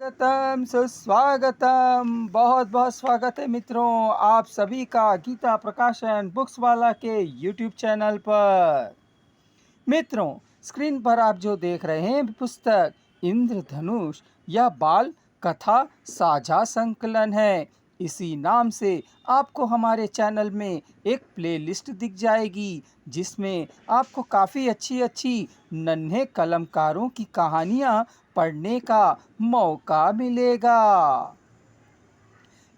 स्वागतम सुस्वागतम। बहुत बहुत स्वागत है मित्रों, आप सभी का गीता प्रकाशन बुक्स वाला के यूट्यूब चैनल पर। मित्रों, स्क्रीन पर आप जो देख रहे हैं पुस्तक इंद्रधनुष या बाल कथा साझा संकलन है। इसी नाम से आपको हमारे चैनल में एक प्लेलिस्ट दिख जाएगी जिसमें आपको काफ़ी अच्छी अच्छी नन्हे कलमकारों की कहानियाँ पढ़ने का मौका मिलेगा।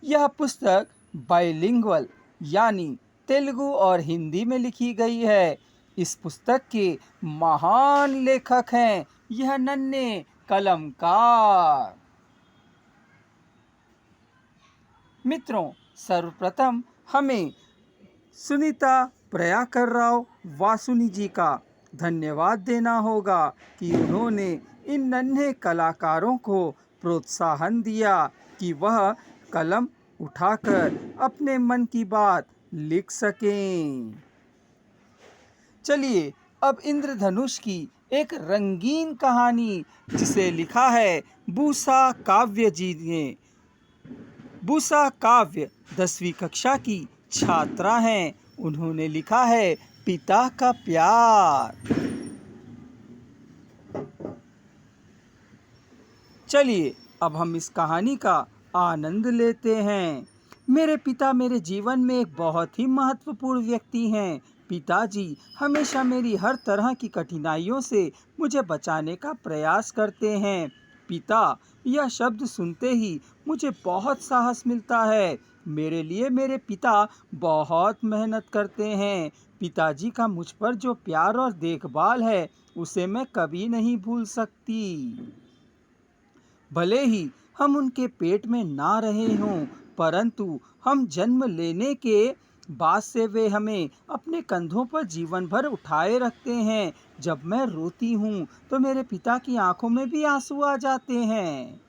यह पुस्तक बाइलिंगुअल यानी तेलुगु और हिंदी में लिखी गई है। इस पुस्तक के महान लेखक हैं यह नन्हे कलमकार। मित्रों, सर्वप्रथम हमें सुनीता प्रयाकर राव वासुनी जी का धन्यवाद देना होगा कि उन्होंने इन नन्हे कलाकारों को प्रोत्साहन दिया कि वह कलम उठाकर अपने मन की बात लिख सकें। चलिए अब इंद्रधनुष की एक रंगीन कहानी जिसे लिखा है बूसा काव्य जी ने। बूसा काव्य 10वीं कक्षा की छात्रा हैं। उन्होंने लिखा है पिता का प्यार। चलिए अब हम इस कहानी का आनंद लेते हैं। मेरे पिता मेरे जीवन में एक बहुत ही महत्वपूर्ण व्यक्ति हैं। पिताजी हमेशा मेरी हर तरह की कठिनाइयों से मुझे बचाने का प्रयास करते हैं। पिता यह शब्द सुनते ही मुझे बहुत साहस मिलता है। मेरे लिए मेरे पिता बहुत मेहनत करते हैं। पिताजी का मुझ पर जो प्यार और देखभाल है उसे मैं कभी नहीं भूल सकती। भले ही हम उनके पेट में ना रहे हों, परंतु हम जन्म लेने के बाद से वे हमें अपने कंधों पर जीवन भर उठाए रखते हैं। जब मैं रोती हूँ तो मेरे पिता की आंखों में भी आंसू आ जाते हैं।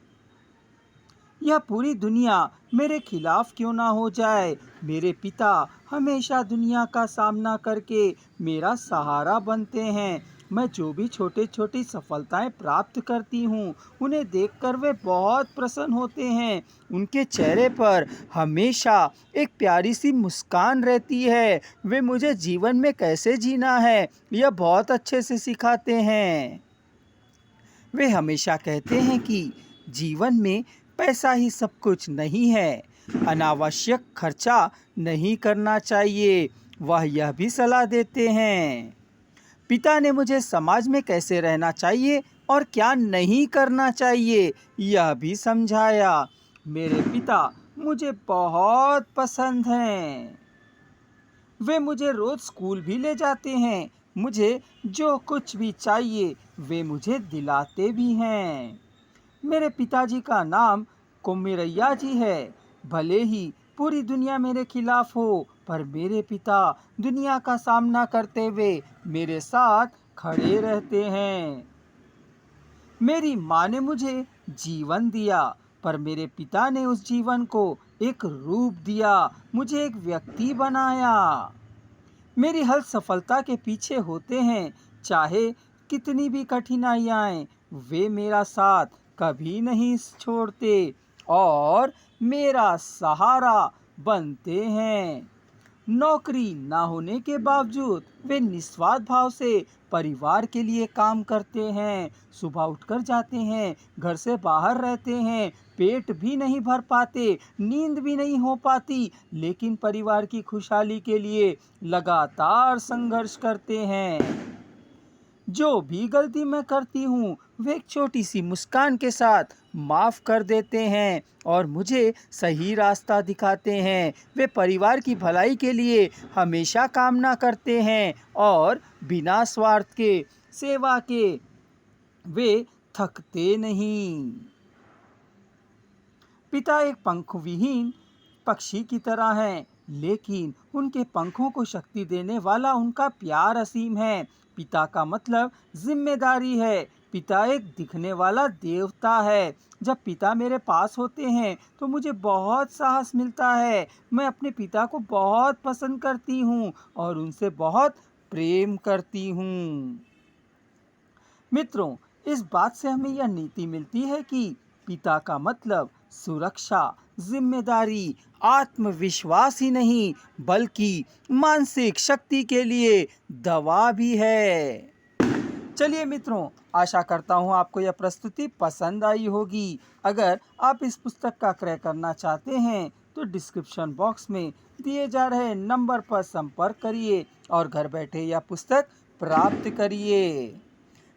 यह पूरी दुनिया मेरे खिलाफ क्यों ना हो जाए, मेरे पिता हमेशा दुनिया का सामना करके मेरा सहारा बनते हैं। मैं जो भी छोटी छोटी सफलताएं प्राप्त करती हूँ उन्हें देखकर वे बहुत प्रसन्न होते हैं। उनके चेहरे पर हमेशा एक प्यारी सी मुस्कान रहती है। वे मुझे जीवन में कैसे जीना है यह बहुत अच्छे से सिखाते हैं। वे हमेशा कहते हैं कि जीवन में पैसा ही सब कुछ नहीं है, अनावश्यक खर्चा नहीं करना चाहिए। वह यह भी सलाह देते हैं। पिता ने मुझे समाज में कैसे रहना चाहिए और क्या नहीं करना चाहिए यह भी समझाया। मेरे पिता मुझे बहुत पसंद हैं। वे मुझे रोज स्कूल भी ले जाते हैं। मुझे जो कुछ भी चाहिए वे मुझे दिलाते भी हैं। मेरे पिताजी का नाम कोमिरैया जी है। भले ही पूरी दुनिया मेरे खिलाफ हो, पर मेरे पिता दुनिया का सामना करते हुए मेरे साथ खड़े रहते हैं। मेरी माँ ने मुझे जीवन दिया, पर मेरे पिता ने उस जीवन को एक रूप दिया, मुझे एक व्यक्ति बनाया। मेरी हर सफलता के पीछे होते हैं, चाहे कितनी भी कठिनाइयाँ आएं, वे मेरा साथ कभी नहीं छोड़ते और मेरा सहारा बनते हैं। नौकरी ना होने के बावजूद वे निस्वार्थ भाव से परिवार के लिए काम करते हैं। सुबह उठकर जाते हैं, घर से बाहर रहते हैं, पेट भी नहीं भर पाते, नींद भी नहीं हो पाती, लेकिन परिवार की खुशहाली के लिए लगातार संघर्ष करते हैं। जो भी गलती मैं करती हूँ वे एक छोटी सी मुस्कान के साथ माफ़ कर देते हैं और मुझे सही रास्ता दिखाते हैं। वे परिवार की भलाई के लिए हमेशा कामना करते हैं और बिना स्वार्थ के सेवा के वे थकते नहीं। पिता एक पंख विहीन पक्षी की तरह हैं, लेकिन उनके पंखों को शक्ति देने वाला उनका प्यार असीम है। पिता का मतलब जिम्मेदारी है। पिता एक दिखने वाला देवता है। जब पिता मेरे पास होते हैं तो मुझे बहुत साहस मिलता है। मैं अपने पिता को बहुत पसंद करती हूँ और उनसे बहुत प्रेम करती हूँ। मित्रों, इस बात से हमें यह नीति मिलती है कि पिता का मतलब सुरक्षा, जिम्मेदारी, आत्मविश्वास ही नहीं बल्कि मानसिक शक्ति के लिए दवा भी है। चलिए मित्रों, आशा करता हूँ आपको यह प्रस्तुति पसंद आई होगी। अगर आप इस पुस्तक का क्रय करना चाहते हैं तो डिस्क्रिप्शन बॉक्स में दिए जा रहे नंबर पर संपर्क करिए और घर बैठे यह पुस्तक प्राप्त करिए।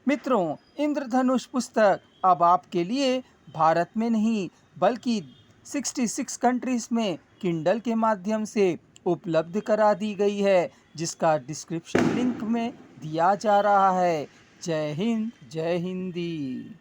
मित्रों, इंद्रधनुष पुस्तक अब आपके लिए भारत में नहीं बल्कि 66 कंट्रीज में किंडल के माध्यम से उपलब्ध करा दी गई है, जिसका डिस्क्रिप्शन लिंक में दिया जा रहा है। जय हिंद, जय हिंदी।